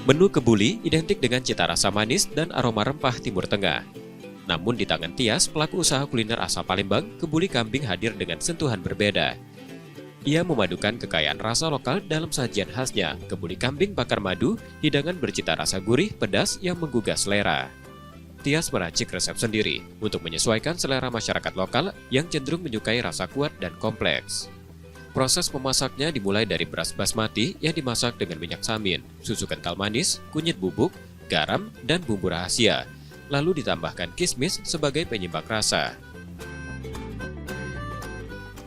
Menu kebuli identik dengan cita rasa manis dan aroma rempah Timur Tengah. Namun di tangan Tias, pelaku usaha kuliner asal Palembang, kebuli kambing hadir dengan sentuhan berbeda. Ia memadukan kekayaan rasa lokal dalam sajian khasnya, kebuli kambing bakar madu, hidangan bercita rasa gurih, pedas yang menggugah selera. Tias meracik resep sendiri untuk menyesuaikan selera masyarakat lokal yang cenderung menyukai rasa kuat dan kompleks. Proses memasaknya dimulai dari beras basmati yang dimasak dengan minyak samin, susu kental manis, kunyit bubuk, garam, dan bumbu rahasia. Lalu ditambahkan kismis sebagai penyeimbang rasa.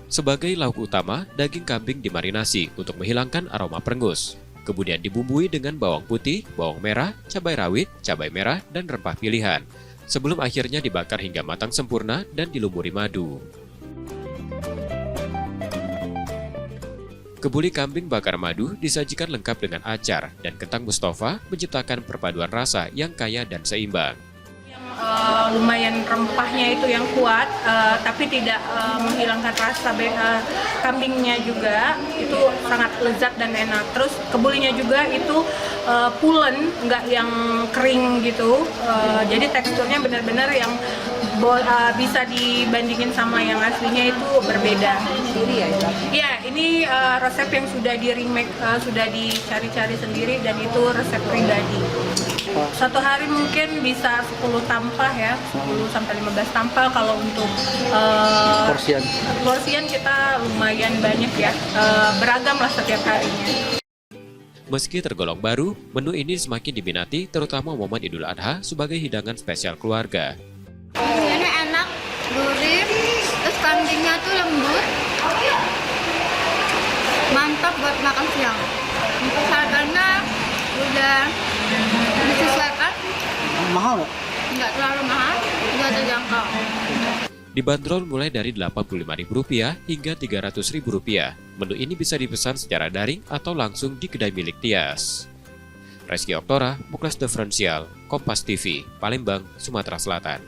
Sebagai lauk utama, daging kambing dimarinasi untuk menghilangkan aroma perengus. Kemudian dibumbui dengan bawang putih, bawang merah, cabai rawit, cabai merah, dan rempah pilihan. Sebelum akhirnya dibakar hingga matang sempurna dan dilumuri madu. Kebuli kambing bakar madu disajikan lengkap dengan acar dan kentang Mustafa menciptakan perpaduan rasa yang kaya dan seimbang. Lumayan rempahnya itu yang kuat, tapi tidak menghilangkan rasa kambingnya juga, itu sangat lezat dan enak. Terus kebulinya juga itu pulen, nggak yang kering gitu, jadi teksturnya benar-benar yang bisa dibandingin sama yang aslinya itu berbeda. Iya, ini resep yang sudah di remake, sudah dicari-cari sendiri dan itu resep pribadi. Satu hari mungkin bisa 10 tampah ya, 10-15 tampah. Kalau untuk porsian kita lumayan banyak ya, beragam lah setiap harinya. Meski tergolong baru, menu ini semakin diminati terutama momen Idul Adha sebagai hidangan spesial keluarga. Ini enak, gurih, terus kambingnya tuh lembut, mantap buat makan siang. Untuk harganya udah disesuaikan. Mahal nggak? Nggak terlalu mahal, juga terjangkau. Dibanderol mulai dari Rp85.000 hingga Rp300.000. Menu ini bisa dipesan secara daring atau langsung di kedai milik Tias. Reski Oktora, Muklas Diferensial, Kompas TV, Palembang, Sumatera Selatan.